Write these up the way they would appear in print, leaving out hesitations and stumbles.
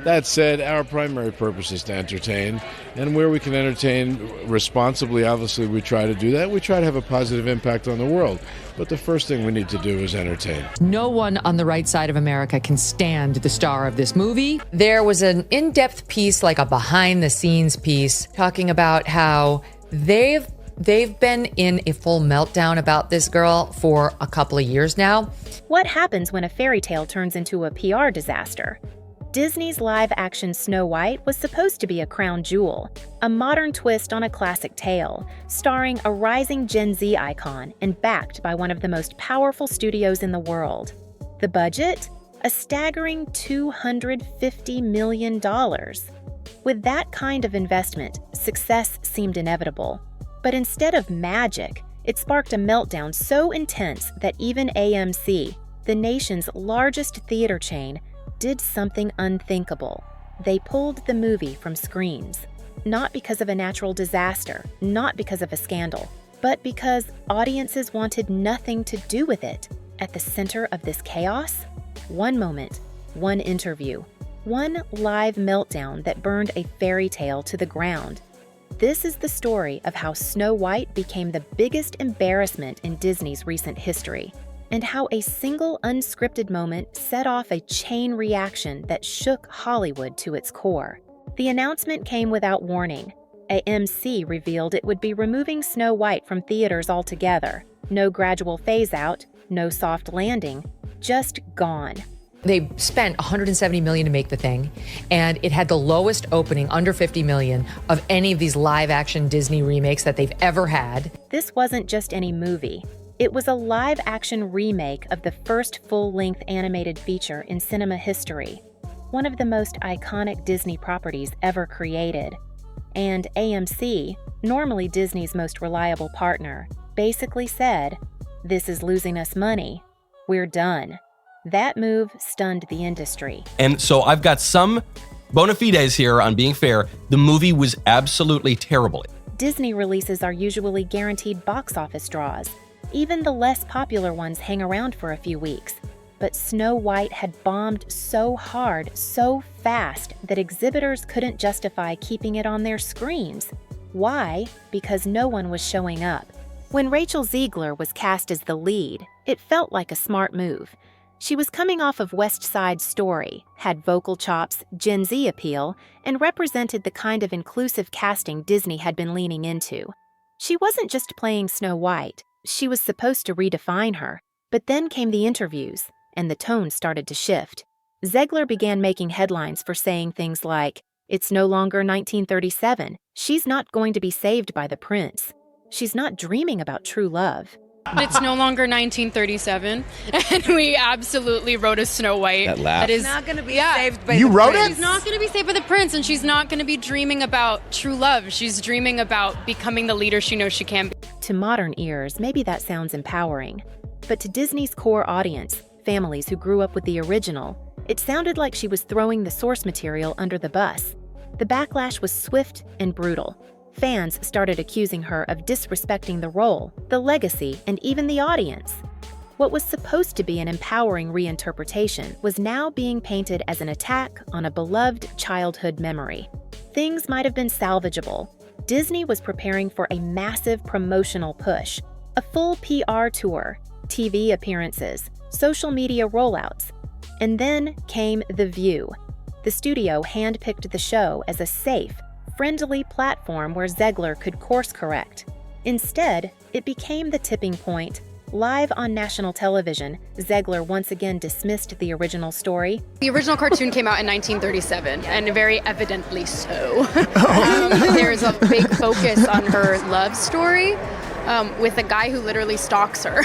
That said, our primary purpose is to entertain, and where we can entertain responsibly, obviously we try to do that. We try to have a positive impact on the world, but the first thing we need to do is entertain. No one on the right side of America can stand the star of this movie. There was an in-depth piece, like a behind-the-scenes piece, talking about how they've been in a full meltdown about this girl for a couple of years now. What happens when a fairy tale turns into a PR disaster? Disney's live-action Snow White was supposed to be a crown jewel, a modern twist on a classic tale, starring a rising Gen Z icon and backed by one of the most powerful studios in the world. The budget? A staggering $250 million. With that kind of investment, success seemed inevitable. But instead of magic, it sparked a meltdown so intense that even AMC, the nation's largest theater chain, did something unthinkable. They pulled the movie from screens. Not because of a natural disaster, not because of a scandal, but because audiences wanted nothing to do with it. At the center of this chaos, one moment, one interview, one live meltdown that burned a fairy tale to the ground. This is the story of how Snow White became the biggest embarrassment in Disney's recent history, and how a single unscripted moment set off a chain reaction that shook Hollywood to its core. The announcement came without warning. AMC revealed it would be removing Snow White from theaters altogether. No gradual phase-out, no soft landing, just gone. They spent $170 million to make the thing, and it had the lowest opening, under $50 million, of any of these live-action Disney remakes that they've ever had. This wasn't just any movie. It was a live-action remake of the first full-length animated feature in cinema history, one of the most iconic Disney properties ever created. And AMC, normally Disney's most reliable partner, basically said, "This is losing us money. We're done." That move stunned the industry. And so I've got some bona fides here on being fair. The movie was absolutely terrible. Disney releases are usually guaranteed box office draws. Even the less popular ones hang around for a few weeks. But Snow White had bombed so hard, so fast, that exhibitors couldn't justify keeping it on their screens. Why? Because no one was showing up. When Rachel Zegler was cast as the lead, it felt like a smart move. She was coming off of West Side Story, had vocal chops, Gen Z appeal, and represented the kind of inclusive casting Disney had been leaning into. She wasn't just playing Snow White. She was supposed to redefine her. But then came the interviews, and the tone started to shift. Zegler began making headlines for saying things like, "It's no longer 1937. She's not going to be saved by the prince. She's not dreaming about true love." It's no longer 1937, and we absolutely wrote a Snow White. That laugh. That is not going to be saved by You the wrote prince. it? She's not going to be saved by the prince, and she's not going to be dreaming about true love. She's dreaming about becoming the leader she knows she can be. To modern ears, maybe that sounds empowering. But to Disney's core audience, families who grew up with the original, it sounded like she was throwing the source material under the bus. The backlash was swift and brutal. Fans started accusing her of disrespecting the role, the legacy, and even the audience. What was supposed to be an empowering reinterpretation was now being painted as an attack on a beloved childhood memory. Things might have been salvageable. Disney was preparing for a massive promotional push, a full PR tour, TV appearances, social media rollouts. And then came The View. The studio handpicked the show as a safe, friendly platform where Zegler could course correct. Instead, it became the tipping point. Live on national television, Zegler once again dismissed the original story. The original cartoon came out in 1937, and very evidently so. There's a big focus on her love story with a guy who literally stalks her.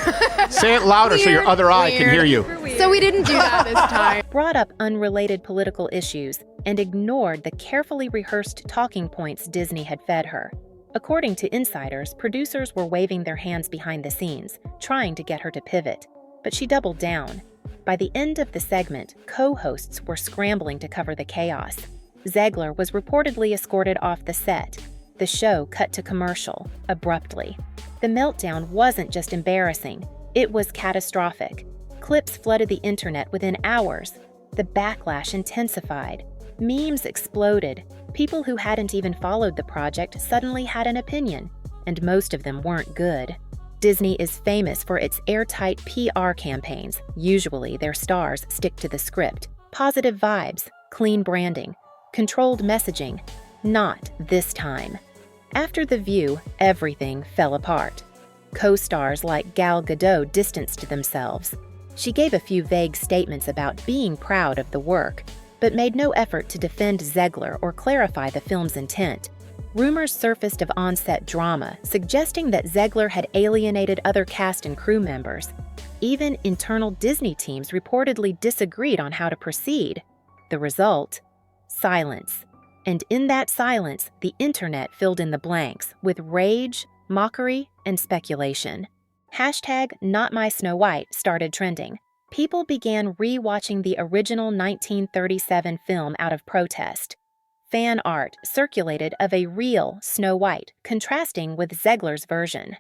Say it louder so your other eye can hear you. So we didn't do that this time. Brought up unrelated political issues and ignored the carefully rehearsed talking points Disney had fed her. According to insiders, producers were waving their hands behind the scenes, trying to get her to pivot. But she doubled down. By the end of the segment, co-hosts were scrambling to cover the chaos. Zegler was reportedly escorted off the set. The show cut to commercial, abruptly. The meltdown wasn't just embarrassing, it was catastrophic. Clips flooded the internet within hours. The backlash intensified. Memes exploded. People who hadn't even followed the project suddenly had an opinion, and most of them weren't good. Disney is famous for its airtight PR campaigns. Usually, their stars stick to the script. Positive vibes, clean branding, controlled messaging. Not this time. After The View, everything fell apart. Co-stars like Gal Gadot distanced themselves. She gave a few vague statements about being proud of the work, but made no effort to defend Zegler or clarify the film's intent. Rumors surfaced of on-set drama, suggesting that Zegler had alienated other cast and crew members. Even internal Disney teams reportedly disagreed on how to proceed. The result? Silence. And in that silence, the internet filled in the blanks with rage, mockery, and speculation. #NotMySnowWhite started trending. People began re-watching the original 1937 film out of protest. Fan art circulated of a real Snow White, contrasting with Zegler's version.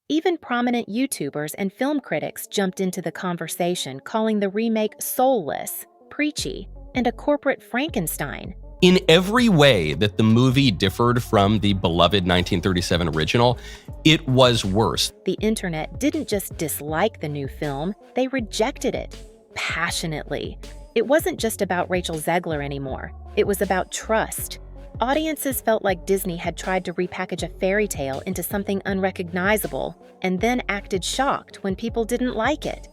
Even prominent YouTubers and film critics jumped into the conversation, calling the remake soulless, preachy, and a corporate Frankenstein. In every way that the movie differed from the beloved 1937 original, it was worse. The internet didn't just dislike the new film, they rejected it passionately. It wasn't just about Rachel Zegler anymore. It was about trust. Audiences felt like Disney had tried to repackage a fairy tale into something unrecognizable and then acted shocked when people didn't like it.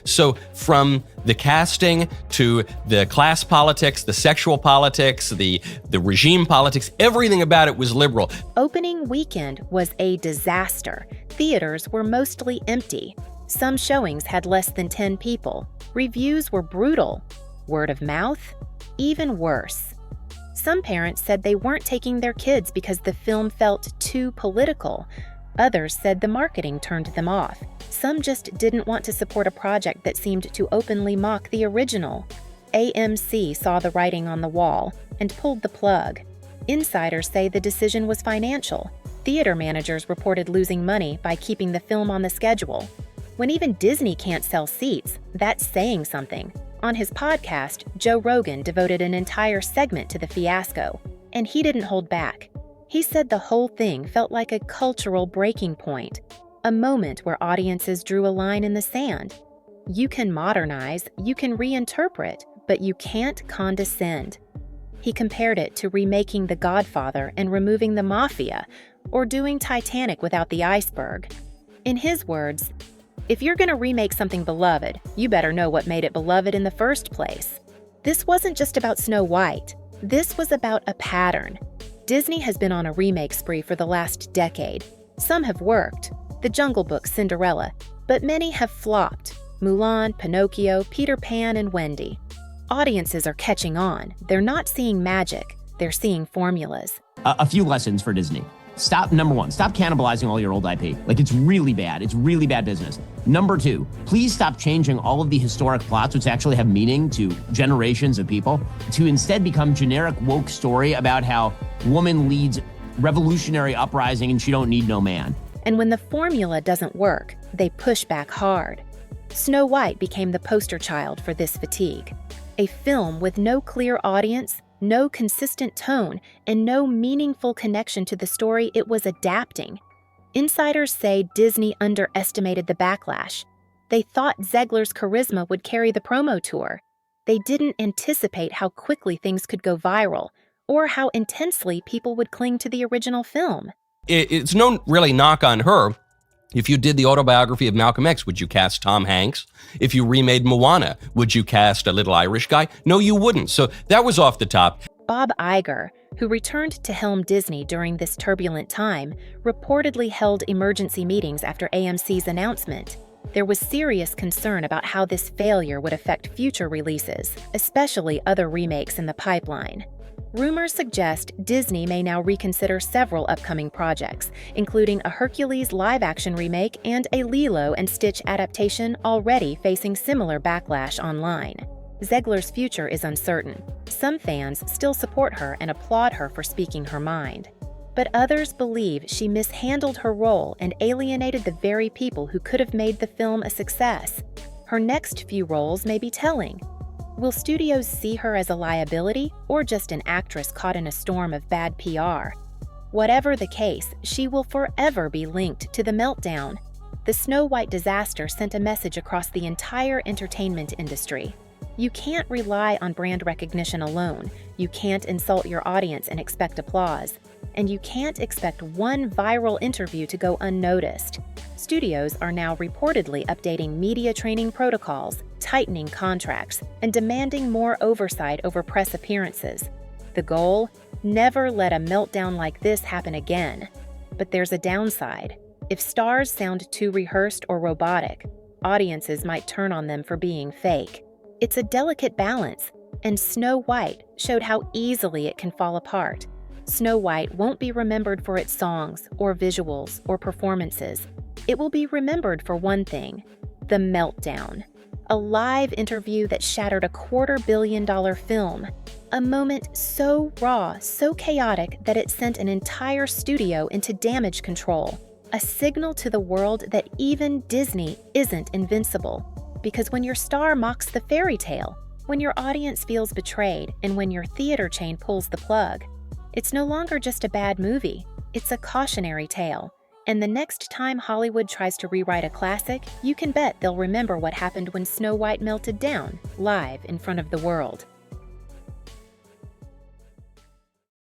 So from the casting to the class politics, the sexual politics, the regime politics, everything about it was liberal. Opening weekend was a disaster. Theaters were mostly empty. Some showings had less than 10 people. Reviews were brutal. Word of mouth? Even worse. Some parents said they weren't taking their kids because the film felt too political. Others said the marketing turned them off. Some just didn't want to support a project that seemed to openly mock the original. AMC saw the writing on the wall and pulled the plug. Insiders say the decision was financial. Theater managers reported losing money by keeping the film on the schedule. When even Disney can't sell seats, that's saying something. On his podcast, Joe Rogan devoted an entire segment to the fiasco, and he didn't hold back. He said the whole thing felt like a cultural breaking point, a moment where audiences drew a line in the sand. You can modernize, you can reinterpret, but you can't condescend. He compared it to remaking The Godfather and removing the mafia, or doing Titanic without the iceberg. In his words, if you're going to remake something beloved, you better know what made it beloved in the first place. This wasn't just about Snow White. This was about a pattern. Disney has been on a remake spree for the last decade. Some have worked, The Jungle Book, Cinderella, but many have flopped. Mulan, Pinocchio, Peter Pan, and Wendy. Audiences are catching on. They're not seeing magic, they're seeing formulas. A few lessons for Disney. Number one, stop cannibalizing all your old IP. Like, it's really bad. It's really bad business. Number two, please stop changing all of the historic plots, which actually have meaning to generations of people, to instead become generic woke story about how woman leads revolutionary uprising and she don't need no man. And when the formula doesn't work, they push back hard. Snow White became the poster child for this fatigue. A film with no clear audience, no consistent tone, and no meaningful connection to the story it was adapting. Insiders say Disney underestimated the backlash. They thought Zegler's charisma would carry the promo tour. They didn't anticipate how quickly things could go viral, or how intensely people would cling to the original film. It's no really knock on her. If you did the autobiography of Malcolm X, would you cast Tom Hanks? If you remade Moana, would you cast a little Irish guy? No, you wouldn't. So that was off the top. Bob Iger, who returned to helm Disney during this turbulent time, reportedly held emergency meetings after AMC's announcement. There was serious concern about how this failure would affect future releases, especially other remakes in the pipeline. Rumors suggest Disney may now reconsider several upcoming projects, including a Hercules live-action remake and a Lilo and Stitch adaptation already facing similar backlash online. Zegler's future is uncertain. Some fans still support her and applaud her for speaking her mind. But others believe she mishandled her role and alienated the very people who could have made the film a success. Her next few roles may be telling. Will studios see her as a liability or just an actress caught in a storm of bad PR? Whatever the case, she will forever be linked to the meltdown. The Snow White disaster sent a message across the entire entertainment industry. You can't rely on brand recognition alone. You can't insult your audience and expect applause. And you can't expect one viral interview to go unnoticed. Studios are now reportedly updating media training protocols, tightening contracts, and demanding more oversight over press appearances. The goal? Never let a meltdown like this happen again. But there's a downside. If stars sound too rehearsed or robotic, audiences might turn on them for being fake. It's a delicate balance, and Snow White showed how easily it can fall apart. Snow White won't be remembered for its songs or visuals or performances. It will be remembered for one thing: the meltdown. A live interview that shattered a $250 million film. A moment so raw, so chaotic that it sent an entire studio into damage control. A signal to the world that even Disney isn't invincible. Because when your star mocks the fairy tale, when your audience feels betrayed, and when your theater chain pulls the plug, it's no longer just a bad movie, it's a cautionary tale. And the next time Hollywood tries to rewrite a classic, you can bet they'll remember what happened when Snow White melted down, live in front of the world.